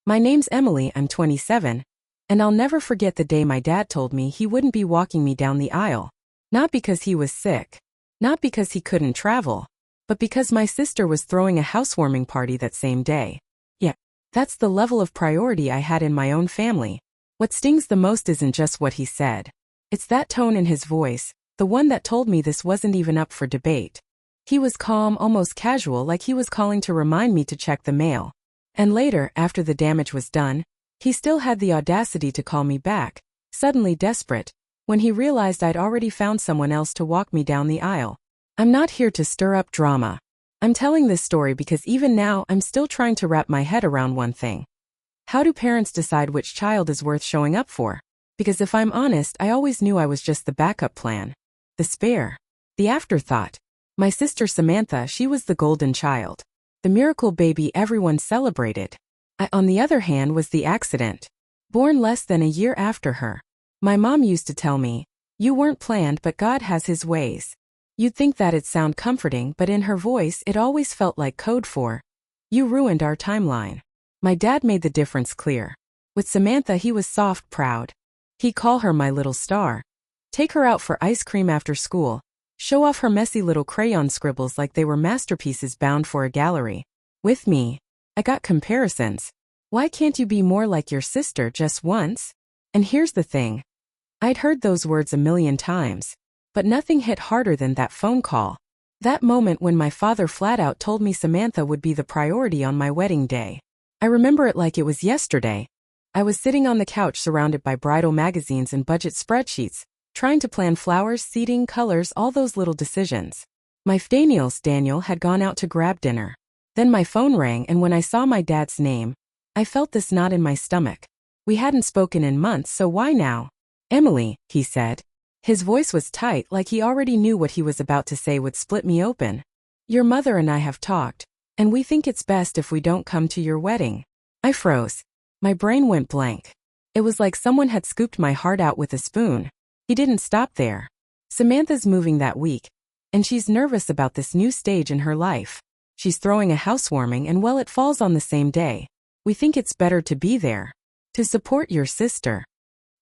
My name's Emily, I'm 27, and I'll never forget the day my dad told me he wouldn't be walking me down the aisle. Not because he was sick, not because he couldn't travel, but because my sister was throwing a housewarming party that same day. Yeah, that's the level of priority I had in my own family. What stings the most isn't just what he said. It's that tone in his voice, the one that told me this wasn't even up for debate. He was calm, almost casual, like he was calling to remind me to check the mail. And later, after the damage was done, he still had the audacity to call me back, suddenly desperate, when he realized I'd already found someone else to walk me down the aisle. I'm not here to stir up drama. I'm telling this story because even now I'm still trying to wrap my head around one thing. How do parents decide which child is worth showing up for? Because if I'm honest, I always knew I was just the backup plan. The spare. The afterthought. My sister Samantha, she was the golden child. The miracle baby everyone celebrated. I, on the other hand, was the accident. Born less than a year after her. My mom used to tell me, "You weren't planned, but God has his ways." You'd think that'd sound comforting, but in her voice it always felt like code for, "You ruined our timeline." My dad made the difference clear. With Samantha he was soft, proud. He'd call her my little star. Take her out for ice cream after school. Show off her messy little crayon scribbles like they were masterpieces bound for a gallery. With me, I got comparisons. Why can't you be more like your sister just once? And here's the thing. I'd heard those words a million times, but nothing hit harder than that phone call. That moment when my father flat out told me Samantha would be the priority on my wedding day. I remember it like it was yesterday. I was sitting on the couch surrounded by bridal magazines and budget spreadsheets, trying to plan flowers, seating, colors, all those little decisions. My Daniel had gone out to grab dinner. Then my phone rang, and when I saw my dad's name, I felt this knot in my stomach. We hadn't spoken in months, so why now? "Emily," he said. His voice was tight, like he already knew what he was about to say would split me open. "Your mother and I have talked, and we think it's best if we don't come to your wedding." I froze. My brain went blank. It was like someone had scooped my heart out with a spoon. He didn't stop there. "Samantha's moving that week, and she's nervous about this new stage in her life. She's throwing a housewarming, and well, it falls on the same day. We think it's better to be there. To support your sister.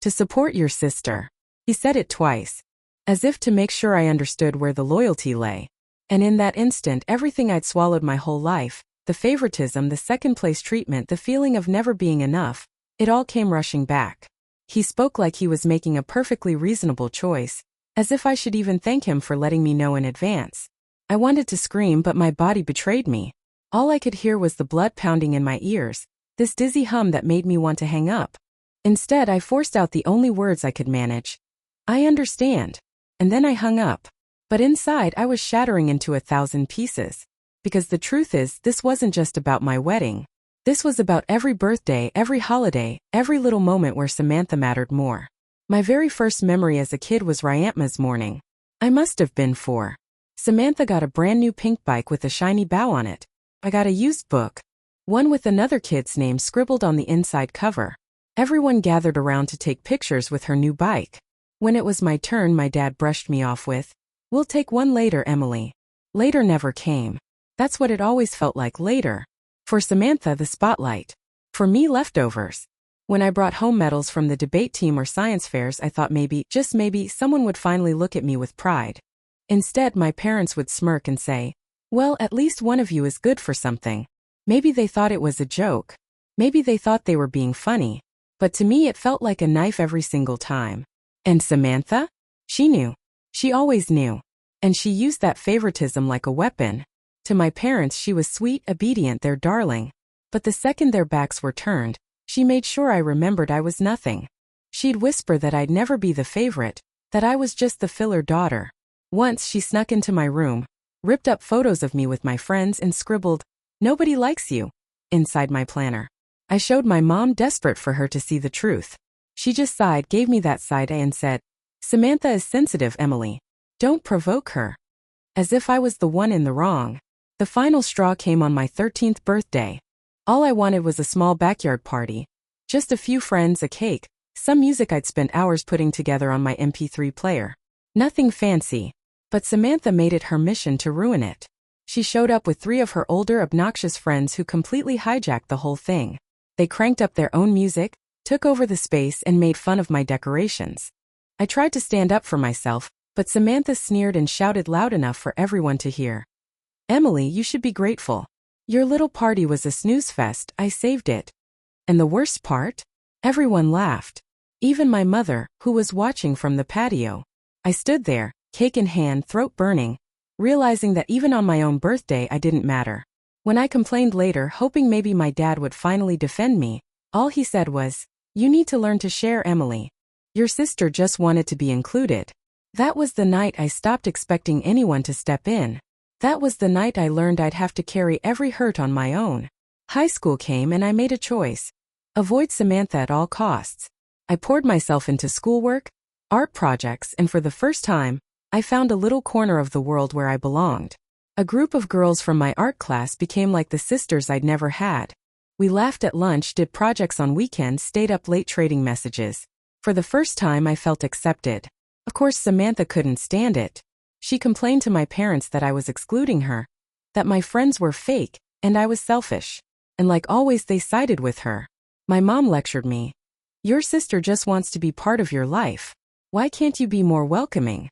To support your sister." He said it twice, as if to make sure I understood where the loyalty lay. And in that instant, everything I'd swallowed my whole life, the favoritism, the second-place treatment, the feeling of never being enough, it all came rushing back. He spoke like he was making a perfectly reasonable choice, as if I should even thank him for letting me know in advance. I wanted to scream, but my body betrayed me. All I could hear was the blood pounding in my ears, this dizzy hum that made me want to hang up. Instead, I forced out the only words I could manage. "I understand." And then I hung up. But inside, I was shattering into 1,000 pieces. Because the truth is, this wasn't just about my wedding. This was about every birthday, every holiday, every little moment where Samantha mattered more. My very first memory as a kid was Ryantma's morning. I must have been 4. Samantha got a brand new pink bike with a shiny bow on it. I got a used book. One with another kid's name scribbled on the inside cover. Everyone gathered around to take pictures with her new bike. When it was my turn, my dad brushed me off with, "We'll take one later, Emily." Later never came. That's what it always felt like, later. For Samantha, the spotlight. For me, leftovers. When I brought home medals from the debate team or science fairs, I thought maybe, just maybe, someone would finally look at me with pride. Instead, my parents would smirk and say, "Well, at least one of you is good for something." Maybe they thought it was a joke. Maybe they thought they were being funny. But to me, it felt like a knife every single time. And Samantha? She knew. She always knew. And she used that favoritism like a weapon. To my parents, she was sweet, obedient, their darling. But the second their backs were turned, she made sure I remembered I was nothing. She'd whisper that I'd never be the favorite, that I was just the filler daughter. Once she snuck into my room, ripped up photos of me with my friends, and scribbled, "Nobody likes you," inside my planner. I showed my mom, desperate for her to see the truth. She just sighed, gave me that side eye, and said, "Samantha is sensitive, Emily. Don't provoke her." As if I was the one in the wrong. The final straw came on my 13th birthday. All I wanted was a small backyard party. Just a few friends, a cake, some music I'd spent hours putting together on my MP3 player. Nothing fancy. But Samantha made it her mission to ruin it. She showed up with 3 of her older, obnoxious friends who completely hijacked the whole thing. They cranked up their own music, took over the space, and made fun of my decorations. I tried to stand up for myself, but Samantha sneered and shouted loud enough for everyone to hear. "Emily, you should be grateful. Your little party was a snooze fest, I saved it." And the worst part? Everyone laughed. Even my mother, who was watching from the patio. I stood there, cake in hand, throat burning, realizing that even on my own birthday I didn't matter. When I complained later, hoping maybe my dad would finally defend me, all he said was, "You need to learn to share, Emily. Your sister just wanted to be included." That was the night I stopped expecting anyone to step in. That was the night I learned I'd have to carry every hurt on my own. High school came and I made a choice. Avoid Samantha at all costs. I poured myself into schoolwork, art projects, and for the first time, I found a little corner of the world where I belonged. A group of girls from my art class became like the sisters I'd never had. We laughed at lunch, did projects on weekends, stayed up late trading messages. For the first time I felt accepted. Of course Samantha couldn't stand it. She complained to my parents that I was excluding her, that my friends were fake, and I was selfish. And like always they sided with her. My mom lectured me. "Your sister just wants to be part of your life. Why can't you be more welcoming?"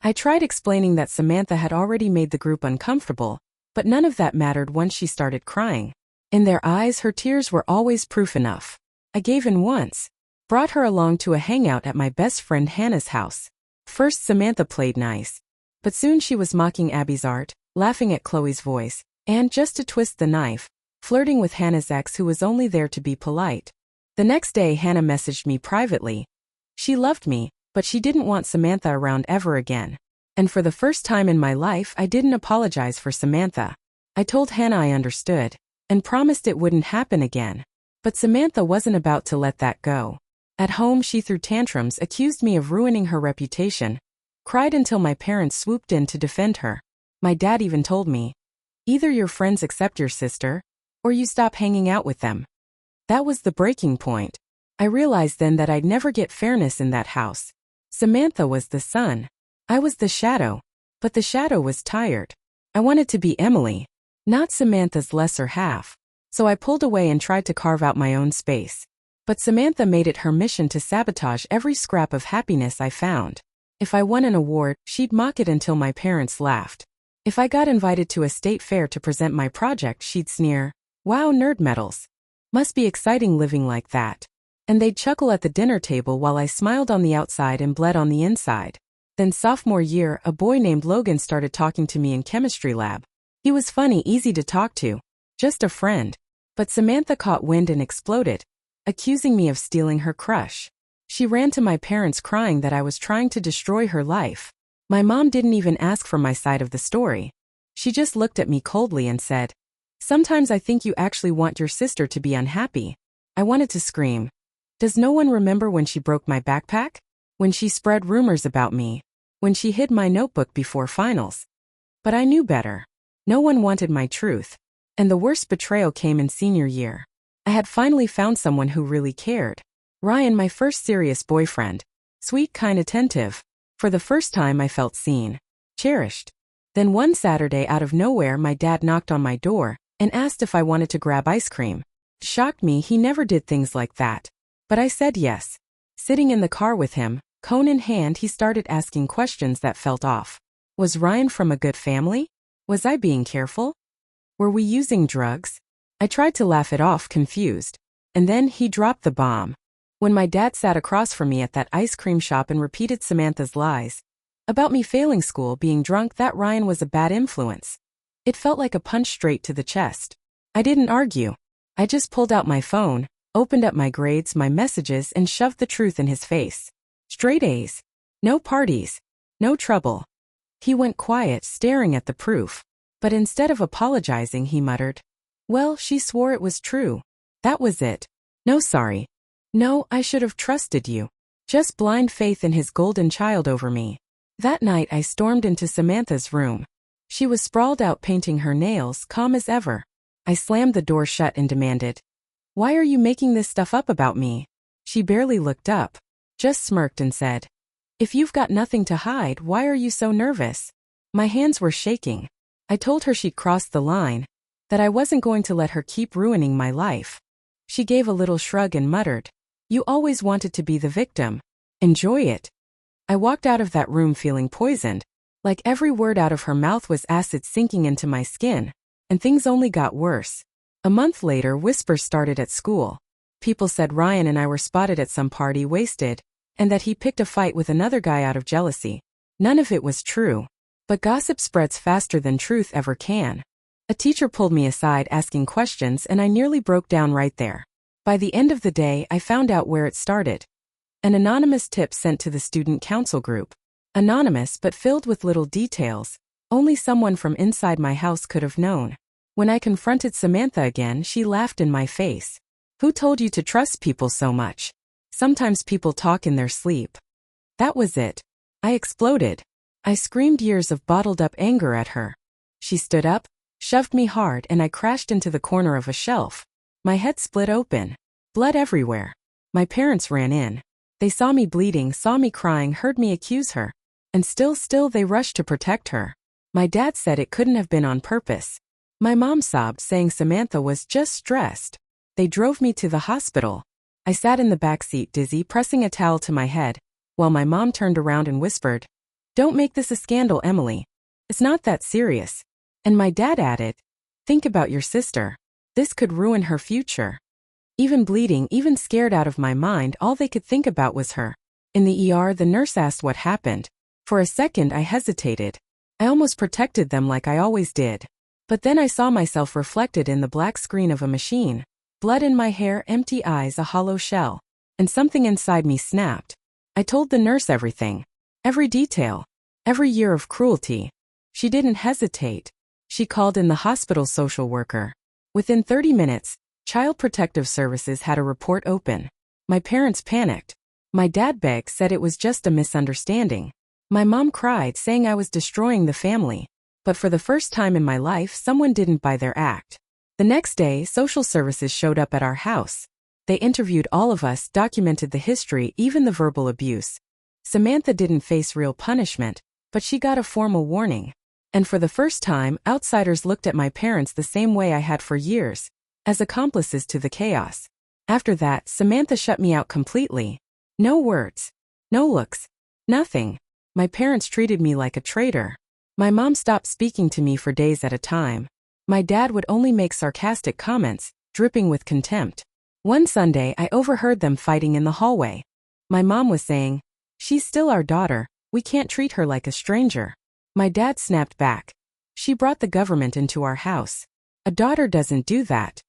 I tried explaining that Samantha had already made the group uncomfortable, but none of that mattered once she started crying. In their eyes her tears were always proof enough. I gave in once. Brought her along to a hangout at my best friend Hannah's house. First Samantha played nice. But soon she was mocking Abby's art, laughing at Chloe's voice, and, just to twist the knife, flirting with Hannah's ex who was only there to be polite. The next day Hannah messaged me privately. She loved me, but she didn't want Samantha around ever again. And for the first time in my life I didn't apologize for Samantha. I told Hannah I understood, and promised it wouldn't happen again. But Samantha wasn't about to let that go. At home she threw tantrums, accused me of ruining her reputation, cried until my parents swooped in to defend her. My dad even told me, "Either your friends accept your sister, or you stop hanging out with them." That was the breaking point. I realized then that I'd never get fairness in that house. Samantha was the sun. I was the shadow. But the shadow was tired. I wanted to be Emily, not Samantha's lesser half. So I pulled away and tried to carve out my own space. But Samantha made it her mission to sabotage every scrap of happiness I found. If I won an award, she'd mock it until my parents laughed. If I got invited to a state fair to present my project, she'd sneer, "Wow, nerd medals. Must be exciting living like that." And they'd chuckle at the dinner table while I smiled on the outside and bled on the inside. Then sophomore year, a boy named Logan started talking to me in chemistry lab. He was funny, easy to talk to. Just a friend. But Samantha caught wind and exploded, accusing me of stealing her crush. She ran to my parents crying that I was trying to destroy her life. My mom didn't even ask for my side of the story. She just looked at me coldly and said, "Sometimes I think you actually want your sister to be unhappy." I wanted to scream. Does no one remember when she broke my backpack? When she spread rumors about me? When she hid my notebook before finals? But I knew better. No one wanted my truth. And the worst betrayal came in senior year. I had finally found someone who really cared. Ryan, my first serious boyfriend. Sweet, kind, attentive. For the first time I felt seen. Cherished. Then one Saturday out of nowhere my dad knocked on my door and asked if I wanted to grab ice cream. It shocked me, he never did things like that. But I said yes. Sitting in the car with him, cone in hand, he started asking questions that felt off. Was Ryan from a good family? Was I being careful? Were we using drugs? I tried to laugh it off, confused. And then he dropped the bomb. When my dad sat across from me at that ice cream shop and repeated Samantha's lies about me failing school, being drunk, that Ryan was a bad influence. It felt like a punch straight to the chest. I didn't argue. I just pulled out my phone, opened up my grades, my messages, and shoved the truth in his face. Straight A's. No parties. No trouble. He went quiet, staring at the proof. But instead of apologizing, he muttered, "Well, she swore it was true. That was it. No sorry. No, I should have trusted you." Just blind faith in his golden child over me. That night I stormed into Samantha's room. She was sprawled out painting her nails, calm as ever. I slammed the door shut and demanded, "Why are you making this stuff up about me?" She barely looked up, just smirked and said, "If you've got nothing to hide, why are you so nervous?" My hands were shaking. I told her she'd crossed the line, that I wasn't going to let her keep ruining my life. She gave a little shrug and muttered, "You always wanted to be the victim. Enjoy it." I walked out of that room feeling poisoned, like every word out of her mouth was acid sinking into my skin, and things only got worse. A month later, whispers started at school. People said Ryan and I were spotted at some party wasted, and that he picked a fight with another guy out of jealousy. None of it was true. But gossip spreads faster than truth ever can. A teacher pulled me aside asking questions and I nearly broke down right there. By the end of the day, I found out where it started. An anonymous tip sent to the student council group. Anonymous but filled with little details. Only someone from inside my house could have known. When I confronted Samantha again, she laughed in my face. "Who told you to trust people so much? Sometimes people talk in their sleep." That was it. I exploded. I screamed years of bottled-up anger at her. She stood up, shoved me hard, and I crashed into the corner of a shelf. My head split open. Blood everywhere. My parents ran in. They saw me bleeding, saw me crying, heard me accuse her. And still they rushed to protect her. My dad said it couldn't have been on purpose. My mom sobbed, saying Samantha was just stressed. They drove me to the hospital. I sat in the back seat dizzy, pressing a towel to my head, while my mom turned around and whispered, "Don't make this a scandal, Emily. It's not that serious." And my dad added, "Think about your sister. This could ruin her future." Even bleeding, even scared out of my mind, all they could think about was her. In the ER, the nurse asked what happened. For a second, I hesitated. I almost protected them like I always did. But then I saw myself reflected in the black screen of a machine. Blood in my hair, empty eyes, a hollow shell. And something inside me snapped. I told the nurse everything. Every detail. Every year of cruelty. She didn't hesitate. She called in the hospital social worker. Within 30 minutes, Child Protective Services had a report open. My parents panicked. My dad begged, said it was just a misunderstanding. My mom cried, saying I was destroying the family. But for the first time in my life, someone didn't buy their act. The next day, social services showed up at our house. They interviewed all of us, documented the history, even the verbal abuse. Samantha didn't face real punishment, but she got a formal warning. And for the first time, outsiders looked at my parents the same way I had for years, as accomplices to the chaos. After that, Samantha shut me out completely. No words. No looks. Nothing. My parents treated me like a traitor. My mom stopped speaking to me for days at a time. My dad would only make sarcastic comments, dripping with contempt. One Sunday, I overheard them fighting in the hallway. My mom was saying, "She's still our daughter, we can't treat her like a stranger." My dad snapped back. "She brought the government into our house. A daughter doesn't do that."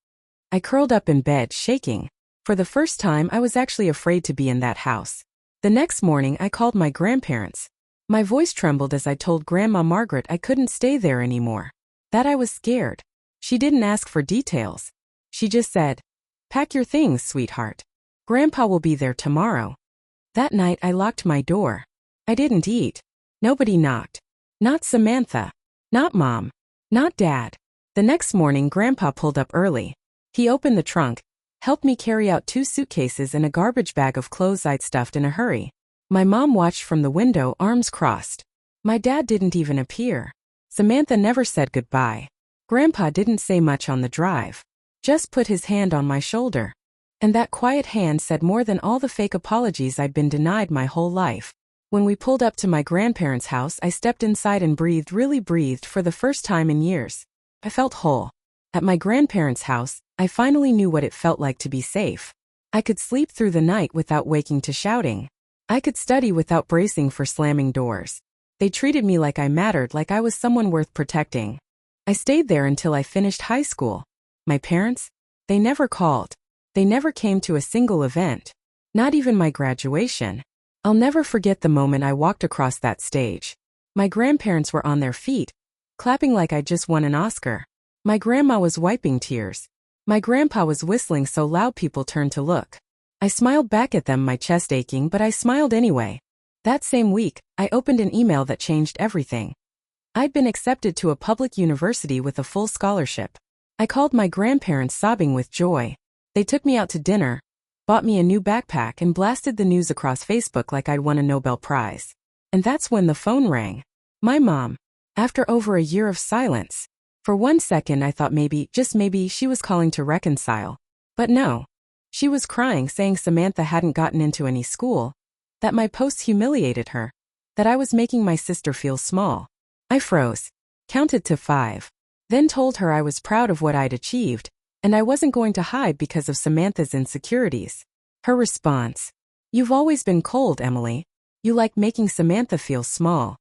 I curled up in bed, shaking. For the first time, I was actually afraid to be in that house. The next morning, I called my grandparents. My voice trembled as I told Grandma Margaret I couldn't stay there anymore. That I was scared. She didn't ask for details. She just said, "Pack your things, sweetheart. Grandpa will be there tomorrow." That night I locked my door. I didn't eat. Nobody knocked. Not Samantha. Not Mom. Not Dad. The next morning Grandpa pulled up early. He opened the trunk, helped me carry out 2 suitcases and a garbage bag of clothes I'd stuffed in a hurry. My mom watched from the window, arms crossed. My dad didn't even appear. Samantha never said goodbye. Grandpa didn't say much on the drive. Just put his hand on my shoulder. And that quiet hand said more than all the fake apologies I'd been denied my whole life. When we pulled up to my grandparents' house, I stepped inside and breathed, really breathed for the first time in years. I felt whole. At my grandparents' house, I finally knew what it felt like to be safe. I could sleep through the night without waking to shouting. I could study without bracing for slamming doors. They treated me like I mattered, like I was someone worth protecting. I stayed there until I finished high school. My parents? They never called. They never came to a single event. Not even my graduation. I'll never forget the moment I walked across that stage. My grandparents were on their feet, clapping like I'd just won an Oscar. My grandma was wiping tears. My grandpa was whistling so loud people turned to look. I smiled back at them, my chest aching, but I smiled anyway. That same week, I opened an email that changed everything. I'd been accepted to a public university with a full scholarship. I called my grandparents sobbing with joy. They took me out to dinner, bought me a new backpack, and blasted the news across Facebook like I'd won a Nobel Prize. And that's when the phone rang. My mom. After over a year of silence. For one second I thought maybe, just maybe, she was calling to reconcile. But no. She was crying, saying Samantha hadn't gotten into any school, that my posts humiliated her, that I was making my sister feel small. I froze, counted to 5, then told her I was proud of what I'd achieved, and I wasn't going to hide because of Samantha's insecurities. Her response: "You've always been cold, Emily. You like making Samantha feel small."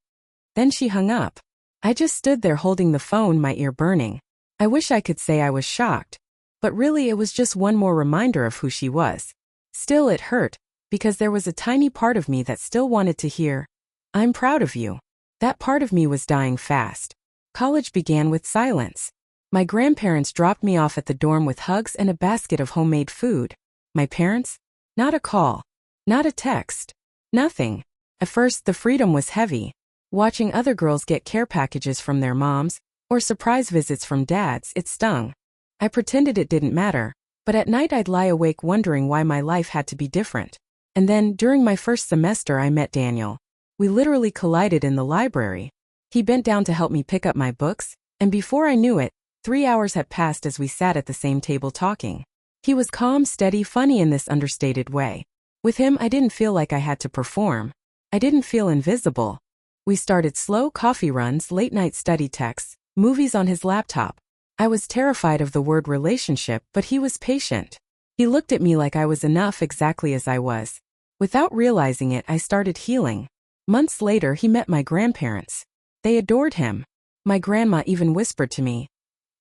Then she hung up. I just stood there holding the phone, my ear burning. I wish I could say I was shocked, but really it was just one more reminder of who she was. Still, it hurt, because there was a tiny part of me that still wanted to hear, "I'm proud of you." That part of me was dying fast. College began with silence. My grandparents dropped me off at the dorm with hugs and a basket of homemade food. My parents? Not a call. Not a text. Nothing. At first, the freedom was heavy. Watching other girls get care packages from their moms, or surprise visits from dads, it stung. I pretended it didn't matter, but at night I'd lie awake wondering why my life had to be different. And then, during my first semester, I met Daniel. We literally collided in the library. He bent down to help me pick up my books, and before I knew it, 3 hours had passed as we sat at the same table talking. He was calm, steady, funny in this understated way. With him, I didn't feel like I had to perform. I didn't feel invisible. We started slow coffee runs, late-night study texts, movies on his laptop. I was terrified of the word relationship, but he was patient. He looked at me like I was enough exactly as I was. Without realizing it, I started healing. Months later, he met my grandparents. They adored him. My grandma even whispered to me,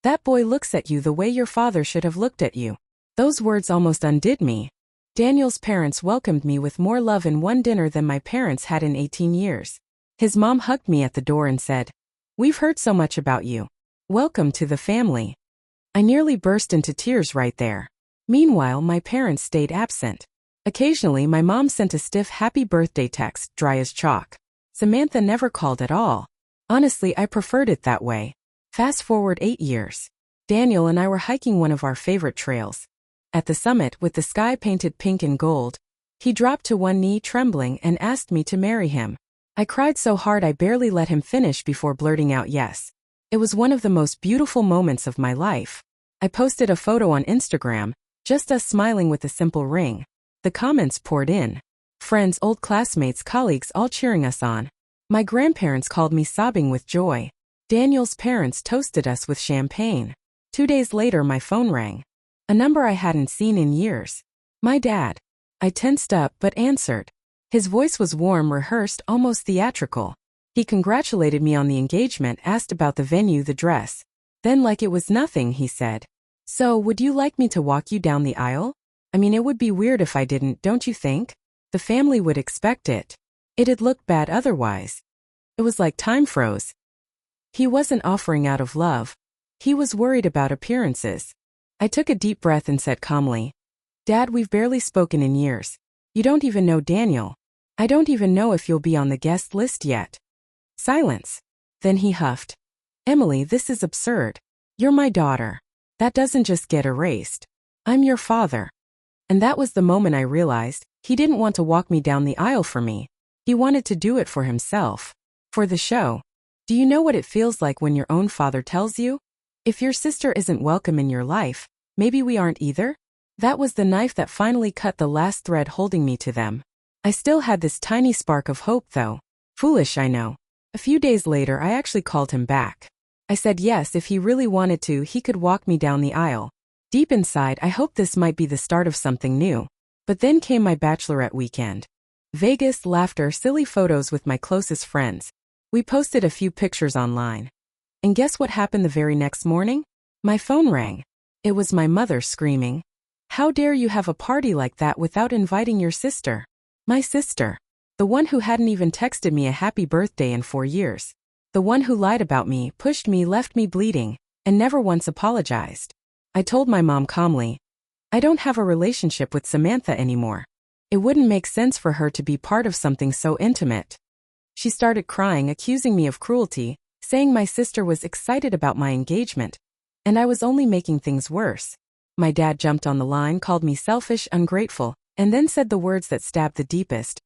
"That boy looks at you the way your father should have looked at you." Those words almost undid me. Daniel's parents welcomed me with more love in one dinner than my parents had in 18 years. His mom hugged me at the door and said, "We've heard so much about you. Welcome to the family." I nearly burst into tears right there. Meanwhile, my parents stayed absent. Occasionally, my mom sent a stiff happy birthday text, dry as chalk. Samantha never called at all. Honestly, I preferred it that way. Fast forward 8 years. Daniel and I were hiking one of our favorite trails. At the summit, with the sky painted pink and gold, he dropped to one knee, trembling, and asked me to marry him. I cried so hard I barely let him finish before blurting out yes. It was one of the most beautiful moments of my life. I posted a photo on Instagram, just us smiling with a simple ring. The comments poured in. Friends, old classmates, colleagues, all cheering us on. My grandparents called me sobbing with joy. Daniel's parents toasted us with champagne. 2 days later, my phone rang. A number I hadn't seen in years. My dad. I tensed up but answered. His voice was warm, rehearsed, almost theatrical. He congratulated me on the engagement, asked about the venue, the dress. Then, like it was nothing, he said, "So, would you like me to walk you down the aisle? I mean, it would be weird if I didn't, don't you think? The family would expect it. It'd look bad otherwise." It was like time froze. He wasn't offering out of love. He was worried about appearances. I took a deep breath and said calmly, "Dad, we've barely spoken in years. You don't even know Daniel. I don't even know if you'll be on the guest list yet." Silence. Then he huffed, "Emily, this is absurd. You're my daughter. That doesn't just get erased. I'm your father." And that was the moment I realized he didn't want to walk me down the aisle for me. He wanted to do it for himself. For the show. Do you know what it feels like when your own father tells you, "If your sister isn't welcome in your life, maybe we aren't either"? That was the knife that finally cut the last thread holding me to them. I still had this tiny spark of hope, though. Foolish, I know. A few days later, I actually called him back. I said yes, if he really wanted to, he could walk me down the aisle. Deep inside, I hoped this might be the start of something new. But then came my bachelorette weekend. Vegas, laughter, silly photos with my closest friends. We posted a few pictures online. And guess what happened the very next morning? My phone rang. It was my mother screaming, "How dare you have a party like that without inviting your sister?" My sister. The one who hadn't even texted me a happy birthday in 4 years. The one who lied about me, pushed me, left me bleeding, and never once apologized. I told my mom calmly, "I don't have a relationship with Samantha anymore. It wouldn't make sense for her to be part of something so intimate." She started crying, accusing me of cruelty, saying my sister was excited about my engagement, and I was only making things worse. My dad jumped on the line, called me selfish, ungrateful, and then said the words that stabbed the deepest.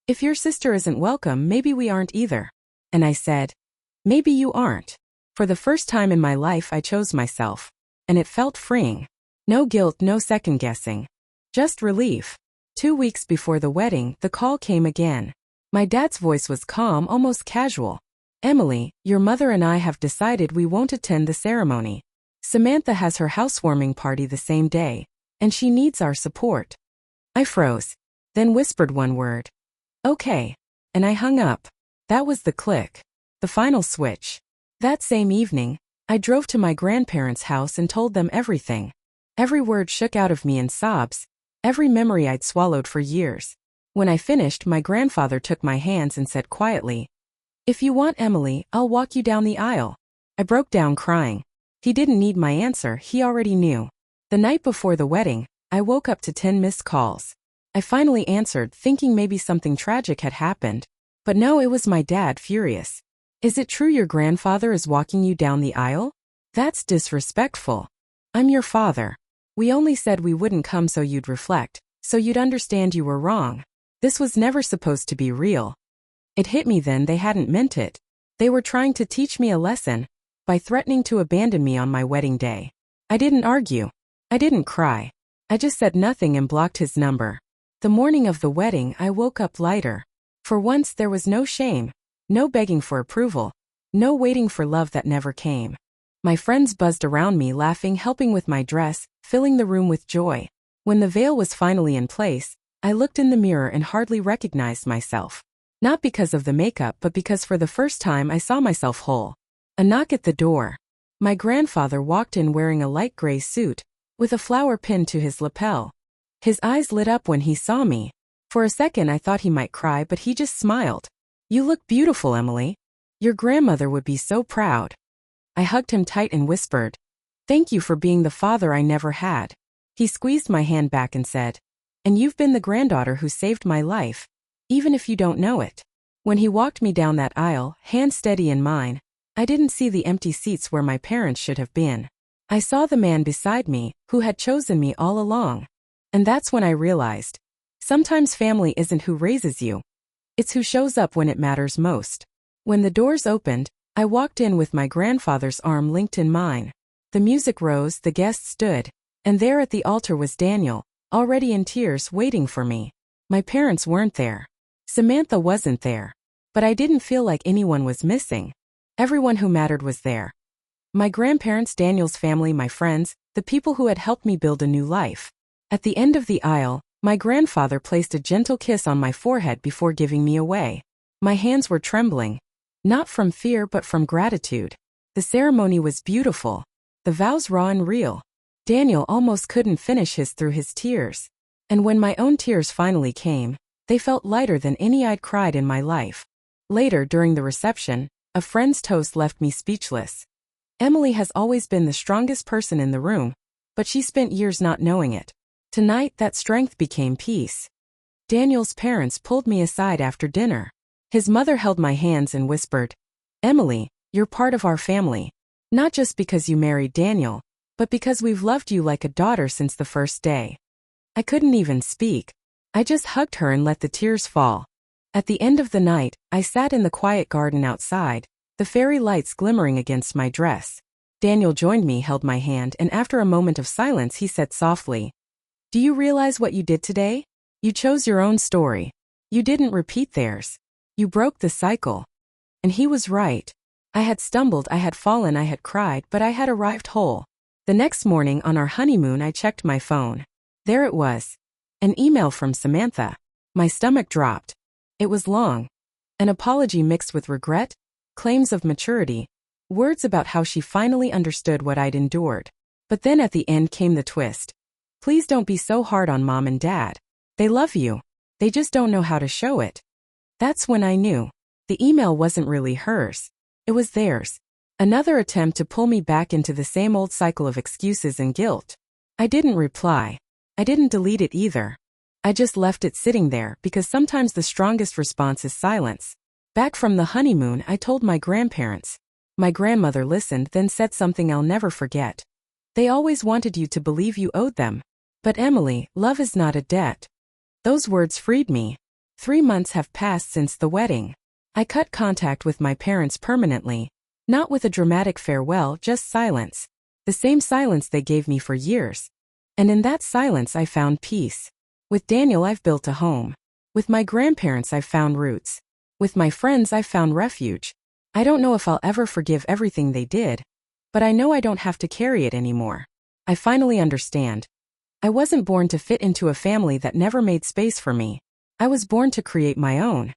"If your sister isn't welcome, maybe we aren't either." And I said, "Maybe you aren't." For the first time in my life, I chose myself. And it felt freeing. No guilt, no second guessing. Just relief. 2 weeks before the wedding, the call came again. My dad's voice was calm, almost casual. Emily, your mother and I have decided we won't attend the ceremony. Samantha has her housewarming party the same day, and she needs our support. I froze, then whispered one word. Okay. And I hung up. That was the click. The final switch. That same evening, I drove to my grandparents' house and told them everything. Every word shook out of me in sobs, every memory I'd swallowed for years. When I finished, my grandfather took my hands and said quietly, "If you want Emily, I'll walk you down the aisle." I broke down crying. He didn't need my answer, he already knew. The night before the wedding, I woke up to 10 missed calls. I finally answered, thinking maybe something tragic had happened. But no, it was my dad, furious. "Is it true your grandfather is walking you down the aisle? That's disrespectful. I'm your father. We only said we wouldn't come so you'd reflect, so you'd understand you were wrong. This was never supposed to be real." It hit me then they hadn't meant it. They were trying to teach me a lesson by threatening to abandon me on my wedding day. I didn't argue. I didn't cry. I just said nothing and blocked his number. The morning of the wedding, I woke up lighter. For once there was no shame, no begging for approval, no waiting for love that never came. My friends buzzed around me laughing, helping with my dress, filling the room with joy. When the veil was finally in place, I looked in the mirror and hardly recognized myself. Not because of the makeup, but because for the first time I saw myself whole. A knock at the door. My grandfather walked in wearing a light gray suit, with a flower pinned to his lapel. His eyes lit up when he saw me. For a second I thought he might cry, but he just smiled. "You look beautiful, Emily. Your grandmother would be so proud." I hugged him tight and whispered, "Thank you for being the father I never had." He squeezed my hand back and said, "And you've been the granddaughter who saved my life, even if you don't know it." When he walked me down that aisle, hand steady in mine, I didn't see the empty seats where my parents should have been. I saw the man beside me, who had chosen me all along. And that's when I realized, sometimes family isn't who raises you. It's who shows up when it matters most. When the doors opened, I walked in with my grandfather's arm linked in mine. The music rose, the guests stood, and there at the altar was Daniel, already in tears, waiting for me. My parents weren't there. Samantha wasn't there. But I didn't feel like anyone was missing. Everyone who mattered was there. My grandparents, Daniel's family, my friends, the people who had helped me build a new life. At the end of the aisle, my grandfather placed a gentle kiss on my forehead before giving me away. My hands were trembling. Not from fear but from gratitude. The ceremony was beautiful. The vows raw and real. Daniel almost couldn't finish his through his tears. And when my own tears finally came, they felt lighter than any I'd cried in my life. Later, during the reception, a friend's toast left me speechless. Emily has always been the strongest person in the room, but she spent years not knowing it. Tonight, that strength became peace. Daniel's parents pulled me aside after dinner. His mother held my hands and whispered, "Emily, you're part of our family. Not just because you married Daniel, but because we've loved you like a daughter since the first day." I couldn't even speak. I just hugged her and let the tears fall. At the end of the night, I sat in the quiet garden outside, the fairy lights glimmering against my dress. Daniel joined me, held my hand, and after a moment of silence he said softly, "Do you realize what you did today? You chose your own story. You didn't repeat theirs. You broke the cycle." And he was right. I had stumbled, I had fallen, I had cried, but I had arrived whole. The next morning on our honeymoon I checked my phone. There it was. An email from Samantha. My stomach dropped. It was long. An apology mixed with regret, claims of maturity, words about how she finally understood what I'd endured. But then at the end came the twist. "Please don't be so hard on Mom and Dad. They love you. They just don't know how to show it." That's when I knew. The email wasn't really hers. It was theirs. Another attempt to pull me back into the same old cycle of excuses and guilt. I didn't reply. I didn't delete it either. I just left it sitting there because sometimes the strongest response is silence. Back from the honeymoon, I told my grandparents. My grandmother listened, then said something I'll never forget. "They always wanted you to believe you owed them. But Emily, love is not a debt." Those words freed me. 3 months have passed since the wedding. I cut contact with my parents permanently. Not with a dramatic farewell, just silence. The same silence they gave me for years. And in that silence I found peace. With Daniel I've built a home. With my grandparents I've found roots. With my friends I've found refuge. I don't know if I'll ever forgive everything they did, but I know I don't have to carry it anymore. I finally understand. I wasn't born to fit into a family that never made space for me. I was born to create my own.